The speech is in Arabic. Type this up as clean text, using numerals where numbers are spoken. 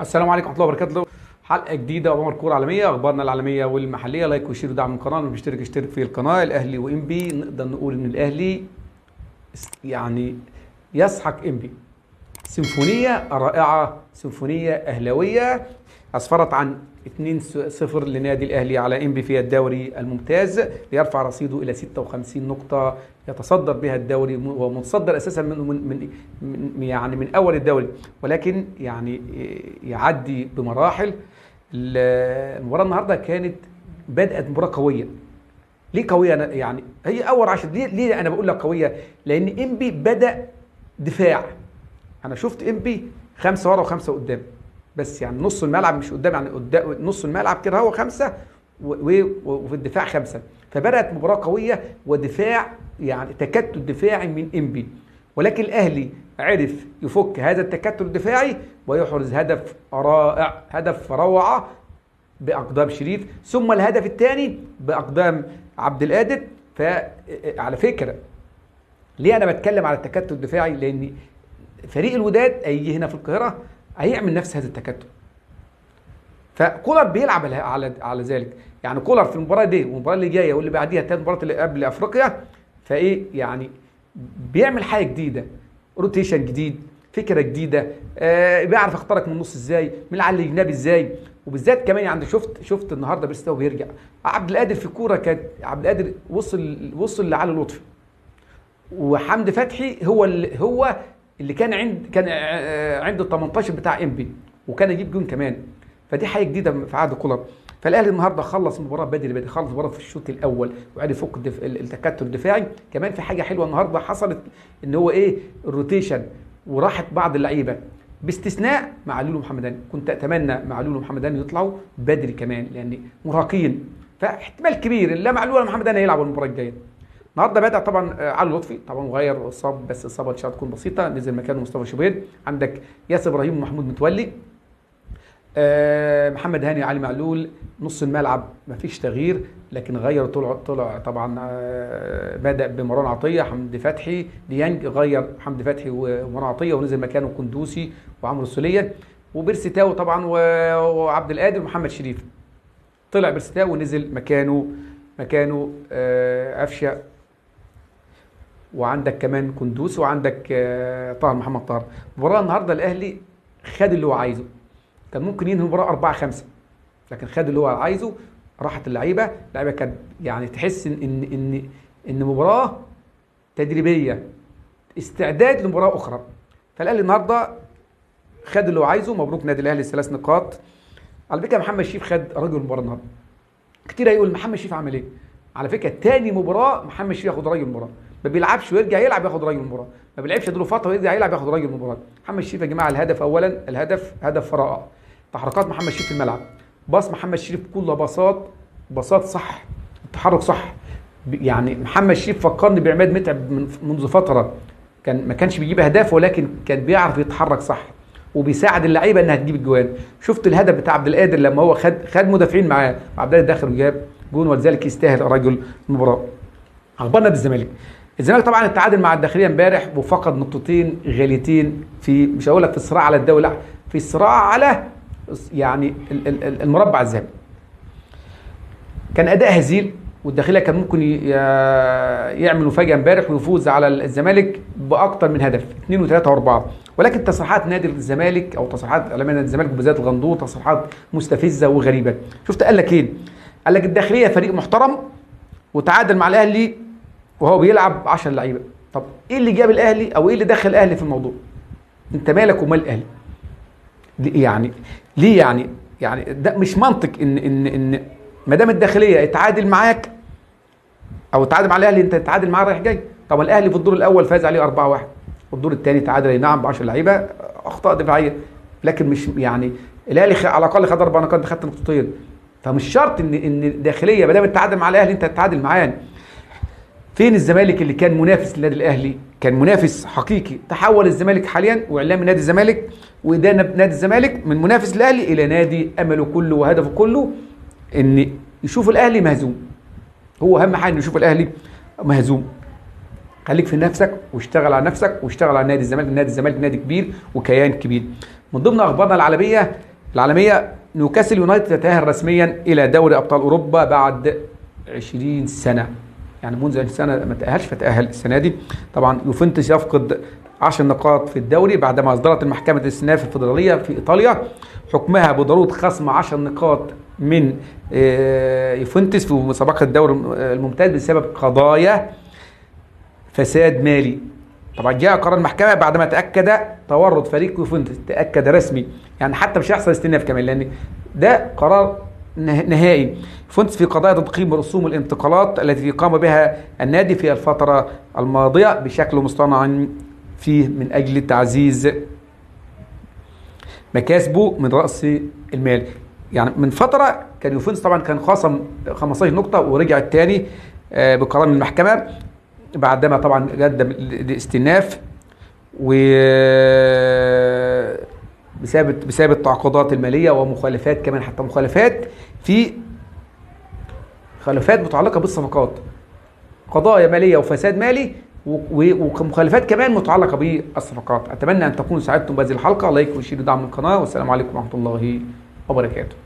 السلام عليكم ورحمه الله وبركاته. حلقه جديده وعمر كوره عالميه، اخبارنا العالميه والمحليه. لايك وشير ودعم القناه، اللي مش اشترك في القناه. الاهلي وانبي، نقدر نقول ان الاهلي يعني يسحق انبي. سيمفونيه رائعه، سيمفونيه اهلاويه اسفرت عن 2-0 لنادي الاهلي على انبي في الدوري الممتاز، ليرفع رصيده الى 56 نقطه، يتصدر بها الدوري ومتصدر اساسا من اول الدوري، ولكن يعني يعدي بمراحل. المباراه النهارده كانت بدات مباراه قويه. ليه قويه؟ يعني هي اول 10. ليه انا بقول لك قويه؟ لان انبي بدا دفاع. انا شفت انبي 5 ورا و5 قدام، بس يعني نص الملعب مش قدام، يعني قدام نص الملعب كده هو 5 وفي الدفاع 5. فبدات مباراه قويه ودفاع، يعني تكتل دفاعي من انبي، ولكن الاهلي عرف يفك هذا التكتل الدفاعي ويحرز هدف رائع، هدف روعه باقدام شريف، ثم الهدف الثاني باقدام عبد القادر. فعلى فكره، ليه انا بتكلم على التكتل الدفاعي؟ لان فريق الوداد هيجي هنا في القاهره هيعمل نفس هذا التكتل. فكولر بيلعب على ذلك. يعني كولر في المباراه دي والمباراه اللي جايه واللي بعديها، الثلاث مباريات اللي قبل افريقيا، فايه يعني بيعمل حاجه جديده، روتيشن جديد، فكره جديده. بيعرف يخترق من النص ازاي، من على الجناب ازاي، وبالذات كمان يعني شفت النهارده بيرستاو بيرجع. عبد القادر في كوره كانت عبد القادر وصل لعلي لطفي، وحمد فتحي هو اللي كان عند ال 18 بتاع انبي، وكان يجيب جون كمان. فدي حاجه جديده في عهد كولر. فالاهلي النهارده خلص المباراه بدري، خلص المباراه في الشوط الاول وعرف يفك التكتل الدفاعي. كمان في حاجه حلوه النهارده حصلت، ان هو الروتيشن، وراحت بعض اللعيبه باستثناء معلول ومحمد هاني. كنت اتمنى معلول ومحمد هاني يطلعوا بدري كمان، لان مراهقين، فاحتمال كبير لا معلول ولا محمد هاني هيلعبوا المباراه الجايه. النهارده بدا طبعا علي لطفي، طبعا غير واصاب، بس اصابه ان شاء الله تكون بسيطه، نزل مكانه مصطفى شوبير. عندك ياسر ابراهيم ومحمود متولي، محمد هاني وعلي معلول. نص الملعب مفيش تغيير، لكن غير طلع طبعا. بدا بمروان عطيه، حمدي فتحي، ديانج. غير حمدي فتحي ومروان عطيه ونزل مكانه كندوسي وعمرو السوليه وبيرسيتاو طبعا وعبد القادر ومحمد شريف. طلع بيرسيتاو ونزل مكانه قفشه، وعندك كمان كندوس، وعندك طاهر محمد طاهر. مباراه النهارده الاهلي خد اللي هو عايزه. كان ممكن ينهي المباراه 4-5، لكن خد اللي هو عايزه. راحت اللعيبه كانت يعني تحس ان مباراه تدريبيه، استعداد لمباراه اخرى. فالاهلي النهارده خد اللي هو عايزه. مبروك نادي الاهلي 3 نقاط. على فكره محمد شريف خد رجل المباراه النهارده. كتير هيقول محمد شريف عمل ايه؟ على فكره تاني مباراه محمد شريف ياخد رجل المباراه. ما بيلعبش ويرجع يلعب ياخد رجل المباراه، ما بيلعبش اديله فتره ويرجع يلعب ياخد رجل المباراه. محمد شريف يا جماعه، الهدف اولا، هدف رائع. تحركات محمد شريف في الملعب، باص محمد شريف كلها باصات صح، التحرك صح. يعني محمد شريف فكرني بعماد متعب منذ فتره، ما كانش بيجيب اهداف، ولكن كان بيعرف يتحرك صح وبيساعد اللعيبه انها تجيب الجوان. شفت الهدف بتاع عبد القادر لما هو خد مدافعين معاه، عبد القادر دخل وجاب جون، ولذلك يستاهل رجل المباراه. اخبار نادي الزمالك طبعا التعادل مع الداخليه امبارح، وفقد نقطتين غاليتين في، مش هقول لك في الصراع على الدوري، لا، في الصراع على يعني المربع الذهبي. كان اداء هزيل، والداخليه كان ممكن يعمل مفاجاه امبارح ويفوز على الزمالك باكثر من هدف، 2 و3 و4. ولكن تصريحات نادي الزمالك او تصريحات اعلاميه نادي الزمالك بالذات الغندور تصريحات مستفزه وغريبه. شفت قال لك ايه؟ قال لك الداخليه فريق محترم وتعادل مع الاهلي وهو بيلعب 10 لعيبه. طب ايه اللي جاب الاهلي او ايه اللي دخل الاهلي في الموضوع؟ انت مالك ومال الاهلي؟ ليه يعني ده مش منطق ان ما دام الداخليه اتعادل معاك او اتعادل مع الاهلي، انت تتعادل معاه رايح جاي. طب الاهلي في الدور الاول فاز عليه 4-1، والدور الثاني تعادل نعم ب 10 لعيبه، اخطاء دفاعيه، لكن مش يعني الاهلي على الاقل خد 4 نقاط، خدت نقطتين. فمش شرط ان الداخليه ما دام اتعادل مع الاهلي انت تتعادل معاه. فين الزمالك اللي كان منافس للنادي الاهلي؟ كان منافس حقيقي. تحول الزمالك حاليا، واعلام نادي الزمالك وادانه نادي الزمالك من منافس الاهلي الى نادي امله كله وهدفه كله ان يشوف الاهلي مهزوم. هو اهم حاجه انه يشوف الاهلي مهزوم. خليك في نفسك واشتغل على نفسك واشتغل على نادي الزمالك. نادي الزمالك نادي كبير وكيان كبير. من ضمن اخبارنا العالميه، العالمية، نيوكاسل يونايتد يتأهل رسميا إلى دوري أبطال أوروبا بعد 20 سنة، يعني منذ 20 سنة ما تأهلش فتأهل السنة دي. طبعا يوفنتوس يفقد 10 نقاط في الدوري بعدما أصدرت المحكمة الاستئناف الفيدرالية في إيطاليا حكمها بضرورة خصم 10 نقاط من يوفنتوس في مسابقة الدوري الممتاز بسبب قضايا فساد مالي. طبعا جاء قرار المحكمة بعدما تأكد تورط فريق يوفنتوس، تأكد رسمي، يعني حتى مش هيحصل استئناف كمان لأن ده قرار نهائي. يوفنتوس في قضايا تضخيم رسوم الانتقالات التي قام بها النادي في الفترة الماضية بشكل مصطنع فيه من أجل تعزيز مكاسبه من رأس المال. يعني من فترة كان يوفنتوس طبعا كان خصم 15 نقطة ورجع الثاني بقرار من المحكمة بعدما طبعا قدم الاستئناف و بسبب التعاقدات المالية ومخالفات كمان، حتى مخالفات متعلقة بالصفقات، قضايا مالية وفساد مالي ومخالفات كمان متعلقة بالصفقات. أتمنى أن تكونوا ساعدتم بهذه الحلقة. لايك وشير ودعم القناة، والسلام عليكم ورحمة الله وبركاته.